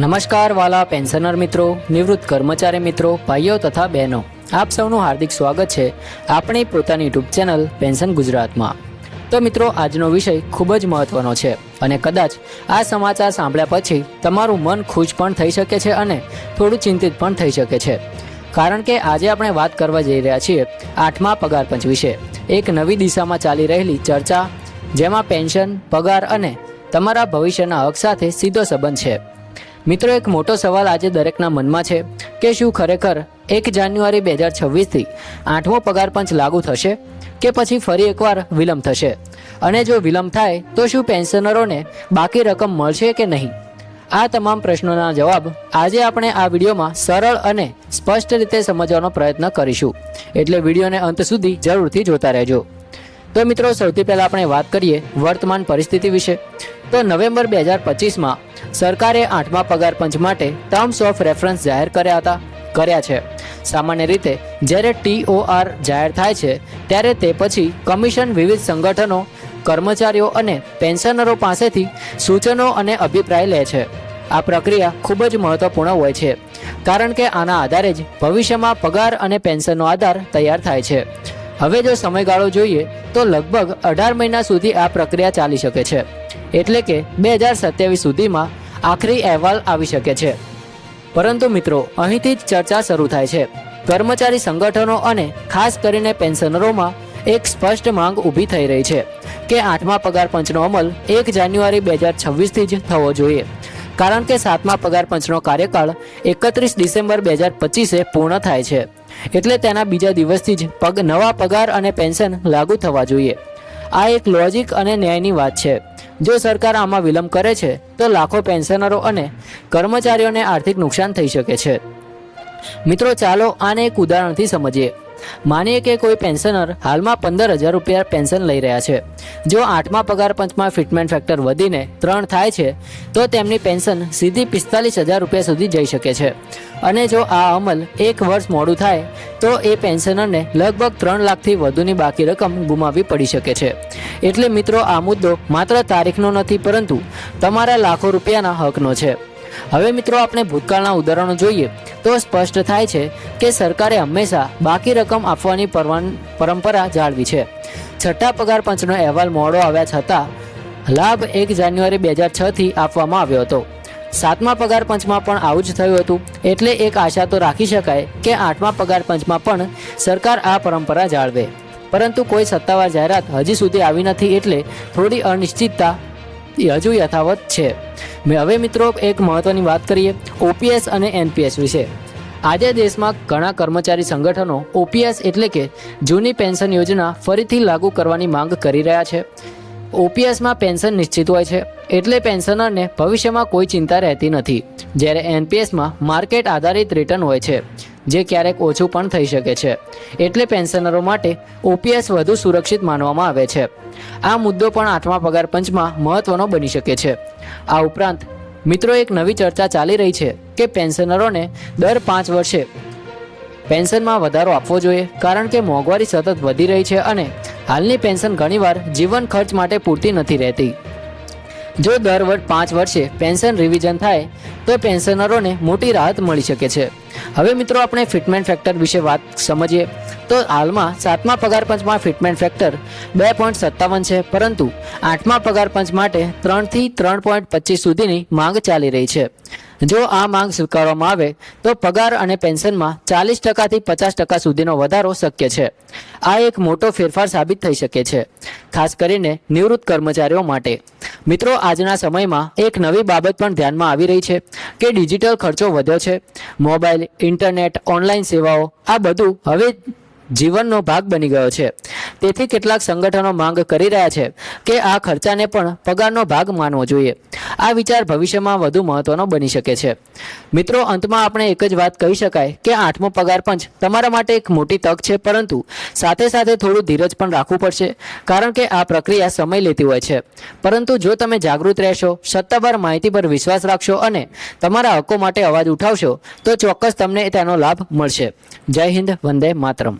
નમસ્કાર વાલા પેન્શનર મિત્રો, નિવૃત્ત કર્મચારી મિત્રો, ભાઈઓ તથા બહેનો, આપ સૌનું હાર્દિક સ્વાગત છે આપણી પોતાની યુટ્યુબ ચેનલ પેન્શન ગુજરાતમાં। તો મિત્રો, આજનો વિષય ખૂબ જ મહત્વનો છે અને કદાચ આ સમાચાર સાંભળ્યા પછી તમારું મન ખુશ પણ થઈ શકે છે અને થોડું ચિંતિત પણ થઈ શકે છે, કારણ કે આજે આપણે વાત કરવા જઈ રહ્યા છીએ 8મા પગાર પંચ વિશે। એક નવી દિશામાં ચાલી રહેલી ચર્ચા, જેમાં પેન્શન, પગાર અને તમારા ભવિષ્યના હક સાથે સીધો સંબંધ છે। મિત્રો, એક મોટો સવાલ આજે દરેકના મનમાં છે કે શું ખરેખર 1 જાન્યુઆરી 2026થી 8મો પગાર પંચ લાગુ થશે કે પછી ફરી એકવાર વિલંબ થશે? અને જો વિલંબ થાય તો શું પેન્શનરોને બાકી રકમ મળશે કે નહીં? આ તમામ પ્રશ્નોના જવાબ આજે આપણે આ વિડીયોમાં સરળ અને સ્પષ્ટ રીતે સમજવાનો પ્રયત્ન કરીશું, એટલે વિડીયોને અંત સુધી જરૂરથી જોતા રહેજો। તો મિત્રો, સૌથી પહેલાં આપણે વાત કરીએ વર્તમાન પરિસ્થિતિ વિશે। તો નવેમ્બર 2025માં સરકારે 8મા પગાર પંચ માટે ટર્મ્સ ઓફ રેફરન્સ જાહેર કર્યા છે। સામાન્ય રીતે જ્યારે TOR જાહેર થાય છે ત્યારે તે પછી કમિશન વિવિધ સંગઠનો, કર્મચારીઓ અને પેન્શનરો પાસેથી સૂચનો અને અભિપ્રાય લે છે। આ પ્રક્રિયા ખૂબ જ મહત્વપૂર્ણ હોય છે, કારણ કે આના આધારે જ ભવિષ્યમાં પગાર અને પેન્શનનો આધાર તૈયાર થાય છે। હવે જો સમયગાળો જોઈએ તો લગભગ 18 મહિના સુધી આ પ્રક્રિયા ચાલી શકે છે, એટલે કે 2027 સુધીમાં આખરી અહેવાલ આવી શકે છે। પરંતુ મિત્રો, અહીંથી જ ચર્ચા શરૂ થાય છે। કર્મચારી સંગઠનો અને ખાસ કરીને પેન્શનરોમાં એક સ્પષ્ટ માંગ ઊભી થઈ રહી છે કે 8મા પગાર પંચનો અમલ 1 જાન્યુઆરી 2026થી જ થવો જોઈએ, કારણ કે 7મા પગાર પંચનો કાર્યકાળ 31 ડિસેમ્બર 2025એ પૂર્ણ થાય છે, એટલે તેના બીજા દિવસથી જ નવા પગાર અને પેન્શન લાગુ થવા જોઈએ। આ એક લોજિક અને ન્યાયની વાત છે। જો સરકાર આમાં વિલંબ કરે છે તો લાખો પેન્શનરો અને કર્મચારીઓને આર્થિક નુકસાન થઈ શકે છે। મિત્રો, ચાલો આને એક ઉદાહરણથી સમજીએ। માનીએ કે કોઈ પેન્શનર હાલમાં 15,000 રૂપિયા પેન્શન લઈ રહ્યા છે। જો 8મા પગાર પંચમાં ફિટમેન્ટ ફેક્ટર વધીને 3 થાય છે તો તેમની પેન્શન સીધી 45,000 રૂપિયા સુધી જઈ શકે છે, અને જો આ અમલ 1 વર્ષ મોડું થાય તો એ પેન્શનરને લગભગ 3 લાખથી વધુની બાકી રકમ ગુમાવવી પડી શકે છે। એટલે મિત્રો, આ મુદ્દો માત્ર તારીખનો નથી, પરંતુ તમારા લાખો રૂપિયાના હકનો છે। હવે મિત્રો, આપણે ભૂતકાળના ઉદાહરણો જોઈએ તો સ્પષ્ટ થાય છે કે સરકારે હંમેશા બાકી રકમ આપવાની પરંપરા જાળવી છે। 6ઠ્ઠા પગાર પંચનો અહેવાલ મોડો આવ્યા છતાં લાભ 1 જાન્યુઆરી 2006થી આપવામાં આવ્યો હતો। 7મા પગાર પંચમાં પણ આવું જ થયું હતું, એટલે એક આશા તો રાખી શકાય કે 8મા પગાર પંચમાં પણ સરકાર આ પરંપરા જાળવે। પરંતુ કોઈ સત્તાવાર જાહેરાત હજી સુધી આવી નથી, એટલે થોડી અનિશ્ચિતતા હજુ યથાવત છે। હવે મિત્રો, એક મહત્વની વાત કરીએ OPS અને NPS વિશે। આજે દેશમાં ઘણા કર્મચારી સંગઠનો OPS એટલે કે જૂની પેન્શન યોજના ફરીથી લાગુ કરવાની માંગ કરી રહ્યા છે। OPSમાં પેન્શન નિશ્ચિત હોય છે, એટલે પેન્શનરને ભવિષ્યમાં કોઈ ચિંતા રહેતી નથી, જ્યારે NPSમાં માર્કેટ આધારિત રિટર્ન હોય છે, જે ક્યારેક ઓછું પણ થઈ શકે છે, એટલે પેન્શનરો માટે OPS વધુ સુરક્ષિત માનવામાં આવે છે। આ મુદ્દો પણ 8મા પગાર પંચમાં મહત્વનો બની શકે છે। આ ઉપરાંત મિત્રો, એક નવી ચર્ચા ચાલી રહી છે કે પેન્શનરોને દર 5 વર્ષે પેન્શનમાં વધારો આપવો જોઈએ, કારણ કે મોંઘવારી સતત વધી રહી છે અને હાલની પેન્શન ઘણીવાર જીવન ખર્ચ માટે પૂરતી નથી રહેતી। જો દર 5 વર્ષે પેન્શન રિવિઝન થાય તો પેન્શનરોને મોટી રાહત મળી શકે છે। હવે મિત્રો, આપણે ફિટમેન્ટ ફેક્ટર વિશે વાત સમજીએ તો હાલમાં 7મા પગાર પંચમાં ફિટમેન્ટ ફેક્ટર 2.57 છે, પરંતુ 8મા પગાર પંચ માટે 3 થી 3.25 સુધીની માંગ ચાલી રહી છે। જો આ માંગ સ્વીકારવામાં આવે તો પગાર અને પેન્શનમાં 40% થી 50% સુધીનો વધારો શક્ય છે। આ એક મોટો ફેરફાર સાબિત થઈ શકે છે, ખાસ કરીને નિવૃત્ત કર્મચારીઓ માટે। મિત્રો, આજના સમયમાં એક નવી બાબત પણ ધ્યાનમાં આવી રહી છે કે ડિજિટલ ખર્ચો વધ્યો છે। મોબાઈલ, ઇન્ટરનેટ, ઓનલાઈન સેવાઓ, આ બધું હવે જીવનનો ભાગ બની ગયો છે। તેથી કેટલાક સંગઠનો માંગ કરી રહ્યા છે કે આ ખર્ચાને પણ પગારનો ભાગ માનવો જોઈએ। આ વિચાર ભવિષ્યમાં વધુ મહત્વનો બની શકે છે। મિત્રો, અંતમાં આપણે એક જ વાત કહી શકાય કે 8મો પગાર પંચ તમારા માટે એક મોટી તક છે, પરંતુ સાથે સાથે થોડું ધીરજ પણ રાખવું પડશે, કારણ કે આ પ્રક્રિયા સમય લેતી હોય છે। પરંતુ જો તમે જાગૃત રહેશો, સત્તાવાર માહિતી પર વિશ્વાસ રાખશો અને તમારા હકો માટે અવાજ ઉઠાવશો તો ચોક્કસ તમને તેનો લાભ મળશે। જય હિન્દ, વંદે માતરમ।